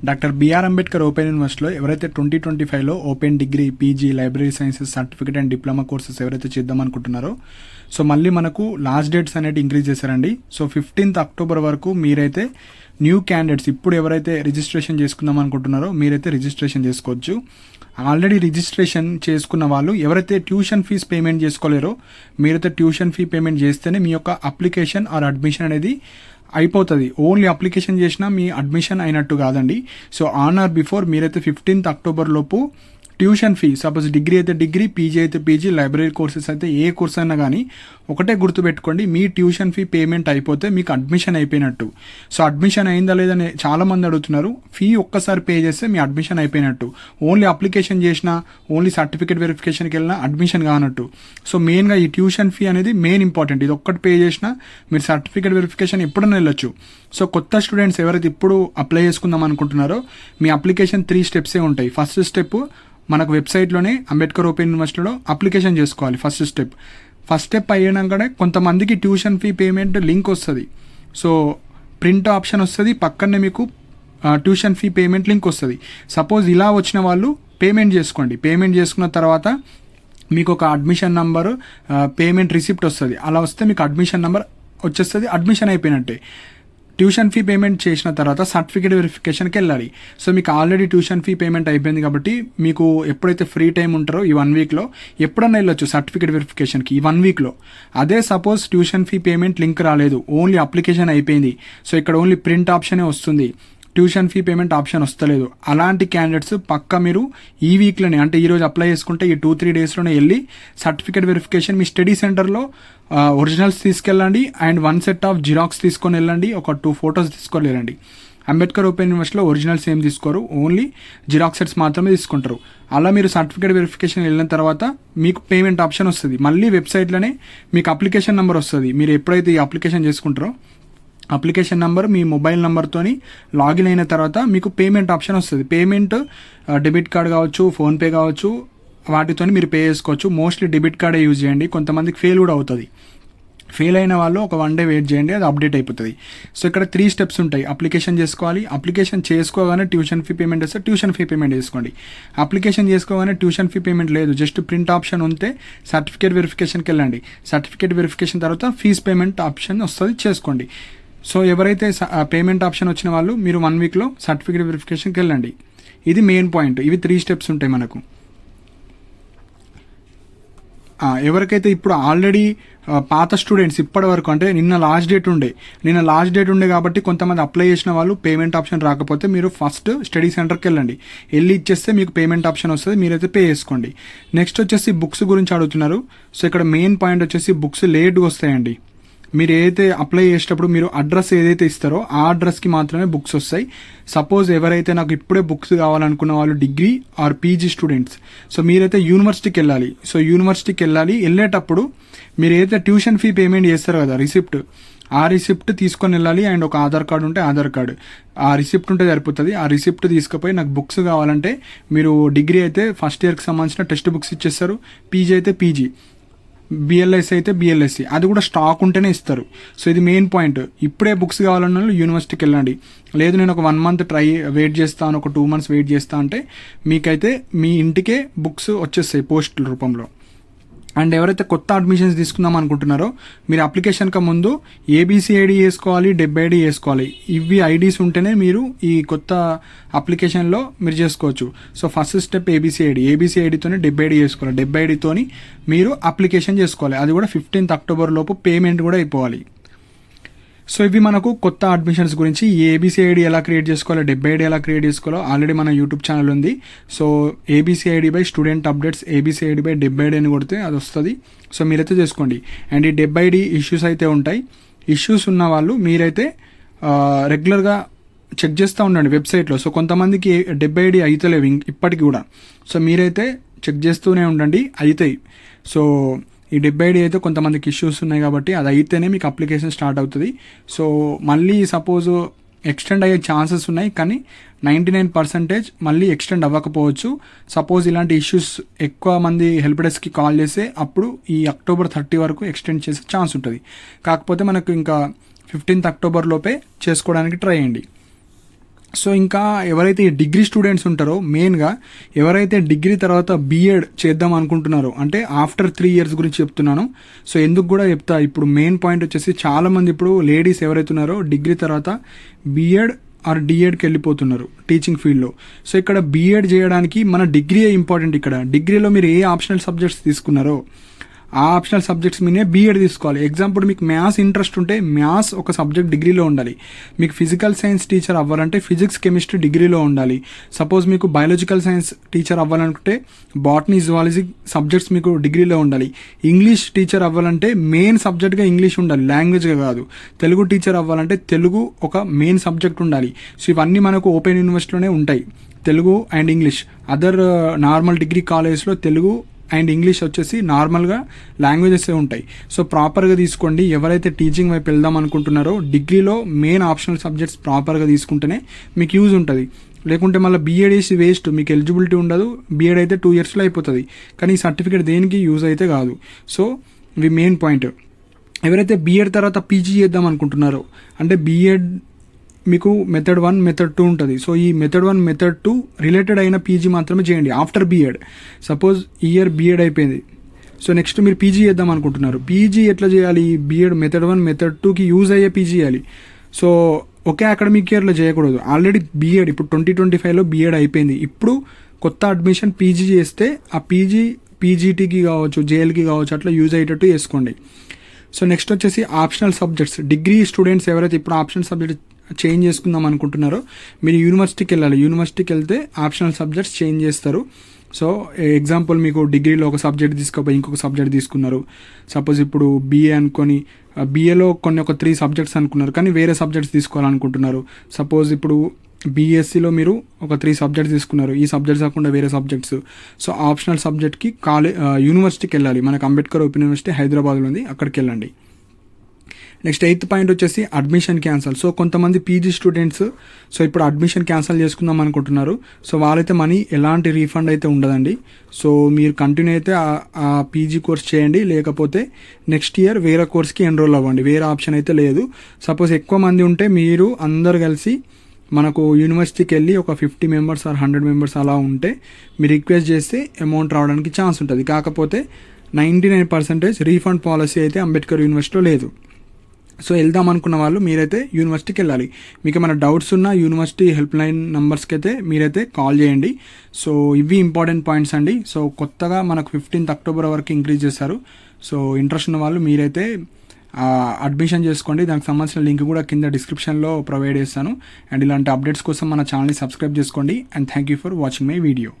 Doctor BR Ambedkar open యూనివర్సిటీలో ఎవరైతే 2025లో open degree, PG, library sciences, certificate and diploma courses ఎవరైతే చేద్దాం అనుకుంటున్నారో, సో మళ్ళీ మనకు లాస్ట్ డేట్స్ అనేది ఇంక్రీజ్ చేశారండి. సో 15th అక్టోబర్ వరకు మీరైతే న్యూ క్యాండిడేట్స్ ఇప్పుడు ఎవరైతే రిజిస్ట్రేషన్ చేసుకుందాం అనుకుంటున్నారో మీరైతే రిజిస్ట్రేషన్ చేసుకోవచ్చు. ఆల్రెడీ రిజిస్ట్రేషన్ చేసుకున్న వాళ్ళు ఎవరైతే ట్యూషన్ ఫీజ్ పేమెంట్ చేసుకోలేరో మీరైతే ట్యూషన్ ఫీ పేమెంట్ చేస్తేనే మీ యొక్క అప్లికేషన్ ఆర్ అడ్మిషన్ అనేది అయిపోతుంది. ఓన్లీ అప్లికేషన్ చేసినా మీ అడ్మిషన్ అయినట్టు కాదండి. సో ఆన్ ఆర్ బిఫోర్ మీరైతే 15th అక్టోబర్ లోపు ట్యూషన్ ఫీ, సపోజ్ డిగ్రీ అయితే డిగ్రీ, పీజీ అయితే పీజీ, లైబ్రరీ కోర్సెస్ అయితే ఏ కోర్స్ అయినా కానీ ఒకటే గుర్తుపెట్టుకోండి, మీ ట్యూషన్ ఫీ పేమెంట్ అయిపోతే మీకు అడ్మిషన్ అయిపోయినట్టు. సో అడ్మిషన్ అయిందా లేదని చాలామంది అడుగుతున్నారు. ఫీ ఒక్కసారి పే చేస్తే మీ అడ్మిషన్ అయిపోయినట్టు. ఓన్లీ అప్లికేషన్ చేసినా, ఓన్లీ సర్టిఫికేట్ వెరిఫికేషన్కి వెళ్ళినా అడ్మిషన్ కానట్టు. సో మెయిన్గా ఈ ట్యూషన్ ఫీ అనేది మెయిన్ ఇంపార్టెంట్. ఇది ఒక్కటి పే చేసినా మీరు సర్టిఫికేట్ వెరిఫికేషన్ ఎప్పుడైనా వెళ్ళొచ్చు. సో కొత్త స్టూడెంట్స్ ఎవరైతే ఇప్పుడు అప్లై చేసుకుందాం అనుకుంటున్నారో మీ అప్లికేషన్ 3 స్టెప్సే ఉంటాయి. ఫస్ట్ స్టెప్ మనకు వెబ్సైట్లోనే అంబేద్కర్ ఓపెన్ యూనివర్సిటీలో అప్లికేషన్ చేసుకోవాలి. ఫస్ట్ స్టెప్ అయినాకనే కొంతమందికి ట్యూషన్ ఫీ పేమెంట్ లింక్ వస్తుంది. సో ప్రింట్ ఆప్షన్ వస్తుంది, పక్కనే మీకు ట్యూషన్ ఫీ పేమెంట్ లింక్ వస్తుంది. సపోజ్ ఇలా వచ్చిన వాళ్ళు పేమెంట్ చేసుకోండి. పేమెంట్ చేసుకున్న తర్వాత మీకు ఒక అడ్మిషన్ నంబరు, పేమెంట్ రిసిప్ట్ వస్తుంది. అలా వస్తే మీకు అడ్మిషన్ నెంబర్ వచ్చేస్తుంది, అడ్మిషన్ అయిపోయినట్టే. ట్యూషన్ ఫీ పేమెంట్ చేసిన తర్వాత సర్టిఫికేట్ వెరిఫికేషన్కి వెళ్ళాలి. సో మీకు ఆల్రెడీ ట్యూషన్ ఫీ పేమెంట్ అయిపోయింది కాబట్టి మీకు ఎప్పుడైతే ఫ్రీ టైం ఉంటారో ఈ 1 వీక్లో ఎప్పుడన్నా వెళ్ళొచ్చు సర్టిఫికేట్ వెరిఫికేషన్కి ఈ 1 వీక్లో. అదే suppose tuition fee payment link రాలేదు, ఓన్లీ అప్లికేషన్ అయిపోయింది, సో ఇక్కడ ఓన్లీ ప్రింట్ ఆప్షనే వస్తుంది, ట్యూషన్ ఫీ పేమెంట్ ఆప్షన్ వస్తలేదు. అలాంటి క్యాండిడేట్స్ పక్క మీరు ఈ వీక్లోనే, అంటే ఈరోజు అప్లై చేసుకుంటే ఈ 2-3 డేస్లోనే వెళ్ళి సర్టిఫికేట్ వెరిఫికేషన్ మీ స్టడీ సెంటర్లో ఒరిజినల్స్ తీసుకెళ్ళండి అండ్ 1 సెట్ ఆఫ్ జిరాక్స్ తీసుకొని వెళ్ళండి, ఒక 2 ఫొటోస్ తీసుకొని వెళ్ళండి. అంబేద్కర్ ఓపెన్ యూనివర్సిటీలో ఒరిజినల్స్ ఏం తీసుకోరు, ఓన్లీ జిరాక్స్ సెట్స్ మాత్రమే తీసుకుంటారు. అలా మీరు సర్టిఫికేట్ వెరిఫికేషన్ వెళ్ళిన తర్వాత మీకు పేమెంట్ ఆప్షన్ వస్తుంది. మళ్ళీ వెబ్సైట్లోనే మీకు అప్లికేషన్ నెంబర్ వస్తుంది. మీరు ఎప్పుడైతే ఈ అప్లికేషన్ చేసుకుంటారో అప్లికేషన్ నెంబర్ మీ మొబైల్ నెంబర్తోని లాగిన్ అయిన తర్వాత మీకు పేమెంట్ ఆప్షన్ వస్తుంది. పేమెంట్ డెబిట్ కార్డ్ కావచ్చు, ఫోన్పే కావచ్చు, వాటితో మీరు పే చేసుకోవచ్చు. మోస్ట్లీ డెబిట్ కార్డే యూజ్ చేయండి, కొంతమందికి ఫెయిల్ కూడా అవుతుంది. ఫెయిల్ అయిన వాళ్ళు ఒక 1 డే వెయిట్ చేయండి, అది అప్డేట్ అయిపోతుంది. సో ఇక్కడ 3 స్టెప్స్ ఉంటాయి. అప్లికేషన్ చేసుకోవాలి, అప్లికేషన్ చేసుకోగానే ట్యూషన్ ఫీ పేమెంట్ వస్తే ట్యూషన్ ఫీ పేమెంట్ చేసుకోండి. అప్లికేషన్ చేసుకోగానే ట్యూషన్ ఫీ పేమెంట్ లేదు, జస్ట్ ప్రింట్ ఆప్షన్ ఉంటే సర్టిఫికేట్ వెరిఫికేషన్కి వెళ్ళండి. సర్టిఫికేట్ వెరిఫికేషన్ తర్వాత ఫీజ్ పేమెంట్ ఆప్షన్ వస్తుంది, చేసుకోండి. సో ఎవరైతే పేమెంట్ ఆప్షన్ వచ్చిన వాళ్ళు మీరు 1 వీక్లో సర్టిఫికేట్ వెరిఫికేషన్కి వెళ్ళండి. ఇది మెయిన్ పాయింట్. ఇవి 3 స్టెప్స్ ఉంటాయి మనకు. ఎవరికైతే ఇప్పుడు ఆల్రెడీ పాత స్టూడెంట్స్ ఇప్పటి వరకు, అంటే నిన్న లాస్ట్ డేట్ ఉండే కాబట్టి కొంతమంది అప్లై చేసిన వాళ్ళు పేమెంట్ ఆప్షన్ రాకపోతే మీరు ఫస్ట్ స్టడీ సెంటర్కి వెళ్ళి ఇచ్చేస్తే మీకు పేమెంట్ ఆప్షన్ వస్తుంది, మీరైతే పే చేసుకోండి. నెక్స్ట్ వచ్చేసి బుక్స్ గురించి అడుగుతున్నారు. సో ఇక్కడ మెయిన్ పాయింట్ వచ్చేసి బుక్స్ లేట్గా వస్తాయండి. మీరు ఏదైతే అప్లై చేసేటప్పుడు మీరు అడ్రస్ ఏదైతే ఇస్తారో ఆ అడ్రస్కి మాత్రమే బుక్స్ వస్తాయి. సపోజ్ ఎవరైతే నాకు ఇప్పుడే బుక్స్ కావాలనుకున్న వాళ్ళు degree or PG students, so మీరైతే యూనివర్సిటీకి వెళ్ళాలి. సో యూనివర్సిటీకి వెళ్ళేటప్పుడు మీరు ఏదైతే ట్యూషన్ ఫీ పేమెంట్ చేస్తారో కదా రిసిప్ట్, ఆ రిసిప్ట్ తీసుకొని వెళ్ళాలి. అండ్ ఒక ఆధార్ కార్డు ఉంటే ఆధార్ కార్డు, ఆ రిసిప్ట్ ఉంటే సరిపోతుంది. ఆ రిసిప్ట్ తీసుకుపోయి నాకు బుక్స్ కావాలంటే మీరు డిగ్రీ అయితే ఫస్ట్ ఇయర్కి సంబంధించిన టెక్స్ట్ బుక్స్ ఇచ్చేస్తారు, పీజీ అయితే పీజీ, బిఎల్ఎస్సి అయితే బిఎల్ఎస్సి, అది కూడా స్టాక్ ఉంటేనే ఇస్తారు. సో ఇది మెయిన్ పాయింట్. ఇప్పుడే బుక్స్ కావాలన్న యూనివర్సిటీకి వెళ్ళండి. లేదు నేను ఒక 1 మంత్ వెయిట్ చేస్తాను, ఒక 2 మంత్స్ వెయిట్ చేస్తా అంటే మీకైతే మీ ఇంటికే బుక్స్ వచ్చేస్తాయి పోస్ట్ రూపంలో. అండ్ ఎవరైతే కొత్త అడ్మిషన్స్ తీసుకుందాం అనుకుంటున్నారో మీరు అప్లికేషన్కి ముందు ఏబీసీ ఐడి వేసుకోవాలి, డెబ్ ఐడి వేసుకోవాలి. ఇవి ఐడీస్ ఉంటేనే మీరు ఈ కొత్త అప్లికేషన్లో మీరు చేసుకోవచ్చు. సో ఫస్ట్ స్టెప్ ఏబీసీ ఐడితోనే డెబ్ ఐడి చేసుకోవాలి. డెబ్ ఐడితోని మీరు అప్లికేషన్ చేసుకోవాలి. అది కూడా 15th అక్టోబర్ లోపు పేమెంట్ కూడా అయిపోవాలి. సో ఇవి మనకు కొత్త అడ్మిషన్స్ గురించి. ఏబీసీ ఐడి ఎలా క్రియేట్ చేసుకోవాలో, డెబ్ ఐడి ఎలా క్రియేట్ చేసుకోవాలో ఆల్రెడీ మన యూట్యూబ్ ఛానల్ ఉంది. So ABC ID by student updates, ABC ID by DEB ID అని కొడితే అది వస్తుంది. సో మీరైతే చేసుకోండి. అండ్ ఈ డెబ్ ఐడి ఇష్యూస్ అయితే ఉంటాయి. ఇష్యూస్ ఉన్న వాళ్ళు మీరైతే రెగ్యులర్గా చెక్ చేస్తూ ఉండండి వెబ్సైట్లో. సో కొంతమందికి డెబ్ ఐడి అయితలేవు ఇప్పటికి కూడా. సో మీరైతే చెక్ చేస్తూనే ఉండండి, అవుతాయి. సో ఈ డెబ్ ఐడి అయితే కొంతమందికి ఇష్యూస్ ఉన్నాయి కాబట్టి అది అయితేనే మీకు అప్లికేషన్ స్టార్ట్ అవుతుంది. సో మళ్ళీ సపోజ్ ఎక్స్టెండ్ అయ్యే ఛాన్సెస్ ఉన్నాయి, కానీ 99% మళ్ళీ ఎక్స్టెండ్ అవ్వకపోవచ్చు. సపోజ్ ఇలాంటి ఇష్యూస్ ఎక్కువ మంది హెల్ప్ డెస్క్కి కాల్ చేస్తే అప్పుడు ఈ October 30 వరకు ఎక్స్టెండ్ చేసే ఛాన్స్ ఉంటుంది. కాకపోతే మనకు ఇంకా 15th అక్టోబర్ లోపే చేసుకోవడానికి ట్రై చేయండి. సో ఇంకా ఎవరైతే ఈ డిగ్రీ స్టూడెంట్స్ ఉంటారో మెయిన్గా ఎవరైతే డిగ్రీ తర్వాత బీఎడ్ చేద్దాం అనుకుంటున్నారో, అంటే ఆఫ్టర్ 3 years గురించి చెప్తున్నాను. సో ఎందుకు కూడా చెప్తా, ఇప్పుడు మెయిన్ పాయింట్ వచ్చేసి చాలామంది ఇప్పుడు లేడీస్ ఎవరైతే ఉన్నారో డిగ్రీ తర్వాత బీఎడ్ ఆర్ డిఎడ్కి వెళ్ళిపోతున్నారు టీచింగ్ ఫీల్డ్లో. సో ఇక్కడ బీఎడ్ చేయడానికి మన డిగ్రీయే ఇంపార్టెంట్. ఇక్కడ డిగ్రీలో మీరు ఏ ఆప్షనల్ సబ్జెక్ట్స్ తీసుకున్నారో ఆ ఆప్షనల్ సబ్జెక్ట్స్ మీదే బీఎడ్ తీసుకోవాలి. ఎగ్జాంపుల్ మీకు మ్యాథ్స్ ఇంట్రెస్ట్ ఉంటే మ్యాథ్స్ ఒక సబ్జెక్ట్ డిగ్రీలో ఉండాలి. మీకు ఫిజికల్ సైన్స్ టీచర్ అవ్వాలంటే ఫిజిక్స్ కెమిస్ట్రీ డిగ్రీలో ఉండాలి. సపోజ్ మీకు బయాలజికల్ సైన్స్ టీచర్ అవ్వాలనుకుంటే బాటనీ జువాలజీ సబ్జెక్ట్స్ మీకు డిగ్రీలో ఉండాలి. ఇంగ్లీష్ టీచర్ అవ్వాలంటే మెయిన్ సబ్జెక్ట్గా ఇంగ్లీష్ ఉండాలి, లాంగ్వేజ్గా కాదు. తెలుగు టీచర్ అవ్వాలంటే తెలుగు ఒక మెయిన్ సబ్జెక్ట్ ఉండాలి. సో ఇవన్నీ మనకు ఓపెన్ యూనివర్సిటీలోనే ఉంటాయి, Telugu and English. Other normal degree కాలేజ్లో తెలుగు అండ్ ఇంగ్లీష్ వచ్చేసి నార్మల్గా లాంగ్వేజెస్ ఉంటాయి. సో ప్రాపర్గా తీసుకోండి. ఎవరైతే టీచింగ్ వైపు వెళ్దాం అనుకుంటున్నారో డిగ్రీలో మెయిన్ ఆప్షనల్ సబ్జెక్ట్స్ ప్రాపర్గా తీసుకుంటేనే మీకు యూజ్ ఉంటుంది. లేకుంటే మళ్ళీ బీఎడ్ వేసి వేస్ట్, మీకు ఎలిజిబిలిటీ ఉండదు. బీఎడ్ అయితే 2 yearsలో అయిపోతుంది, కానీ ఈ సర్టిఫికేట్ దేనికి యూజ్ అయితే కాదు. సో ఇవి మెయిన్ పాయింట్. ఎవరైతే బీఎడ్ తర్వాత పీజీ చేద్దాం అనుకుంటున్నారో, అంటే బీఎడ్ మీకు మెథడ్ 1 మెథడ్ 2 ఉంటుంది. సో ఈ మెథడ్ 1 మెథడ్ 2 రిలేటెడ్ అయిన పీజీ మాత్రమే చేయండి after BEd. Suppose year BEd అయిపోయింది, సో నెక్స్ట్ మీరు పీజీ చేద్దాం అనుకుంటున్నారు. పీజీ ఎట్లా చేయాలి? బీఎడ్ మెథడ్ 1 మెథడ్ 2కి యూజ్ అయ్యే పీజీ చేయాలి. సో ఒకే అకాడమిక్ ఇయర్లో చేయకూడదు. ఆల్రెడీ బీఎడ్ ఇప్పుడు 2025లో బీఎడ్ అయిపోయింది. ఇప్పుడు కొత్త అడ్మిషన్ పీజీ చేస్తే ఆ పీజీటీకి కావచ్చు, జేఎల్కి కావచ్చు, అట్లా యూజ్ అయ్యేటట్టు చేసుకోండి. సో నెక్స్ట్ వచ్చేసి ఆప్షనల్ సబ్జెక్ట్స్. డిగ్రీ స్టూడెంట్స్ ఎవరైతే ఇప్పుడు ఆప్షనల్ సబ్జెక్ట్ చేంజ్ చేసుకుందాం అనుకుంటున్నారో మీరు యూనివర్సిటీకి వెళ్ళాలి. యూనివర్సిటీకి వెళ్తే ఆప్షనల్ సబ్జెక్ట్స్ చేంజ్ చేస్తారు. సో ఎగ్జాంపుల్ మీకు డిగ్రీలో ఒక సబ్జెక్ట్ తీసుకోపోయి ఇంకొక సబ్జెక్ట్ తీసుకున్నారు. సపోజ్ ఇప్పుడు బీఏ అనుకొని బీఏలో ఒక 3 సబ్జెక్ట్స్ అనుకున్నారు, కానీ వేరే సబ్జెక్ట్స్ తీసుకోవాలనుకుంటున్నారు. సపోజ్ ఇప్పుడు బీఎస్సీలో మీరు ఒక 3 సబ్జెక్ట్స్ తీసుకున్నారు, ఈ సబ్జెక్ట్స్ కాకుండా వేరే సబ్జెక్ట్స్. సో ఆప్షనల్ సబ్జెక్ట్కి యూనివర్సిటీకి వెళ్ళాలి. మనకు అంబేద్కర్ ఓపెన్ యూనివర్సిటీ హైదరాబాద్లో ఉంది, అక్కడికి వెళ్ళండి. నెక్స్ట్ 8th పాయింట్ వచ్చేసి అడ్మిషన్ క్యాన్సల్. సో కొంతమంది పీజీ స్టూడెంట్స్ సో ఇప్పుడు అడ్మిషన్ క్యాన్సల్ చేసుకుందాం అనుకుంటున్నారు. సో వాళ్ళైతే మనీ ఎలాంటి రీఫండ్ అయితే ఉండదండి. సో మీరు కంటిన్యూ అయితే ఆ పీజీ కోర్స్ చేయండి, లేకపోతే నెక్స్ట్ ఇయర్ వేరే కోర్స్కి ఎన్రోల్ అవ్వండి. వేరే ఆప్షన్ అయితే లేదు. సపోజ్ ఎక్కువ మంది ఉంటే మీరు అందరు కలిసి మనకు యూనివర్సిటీకి వెళ్ళి ఒక 50 members ఆర్ 100 members అలా ఉంటే మీరు రిక్వెస్ట్ చేస్తే అమౌంట్ రావడానికి ఛాన్స్ ఉంటుంది. కాకపోతే 99% రీఫండ్ పాలసీ అయితే అంబేద్కర్ యూనివర్సిటీలో లేదు. సో వెళ్దాం అనుకున్న వాళ్ళు మీరైతే యూనివర్సిటీకి వెళ్ళాలి. మీకు ఏమైనా డౌట్స్ ఉన్నా యూనివర్సిటీ హెల్ప్ లైన్ నెంబర్స్కి అయితే మీరైతే కాల్ చేయండి. సో ఇవి ఇంపార్టెంట్ పాయింట్స్ అండి. సో కొత్తగా మనకు 15th October వరకు ఇంక్రీజ్ చేశారు. సో ఇంట్రెస్ట్ ఉన్న వాళ్ళు మీరైతే అడ్మిషన్ చేసుకోండి. దానికి సంబంధించిన లింక్ కూడా కింద డిస్క్రిప్షన్లో ప్రొవైడ్ చేస్తాను. అండ్ ఇలాంటి అప్డేట్స్ కోసం మన ఛానల్ని సబ్స్క్రైబ్ చేసుకోండి. And thank you for watching my video.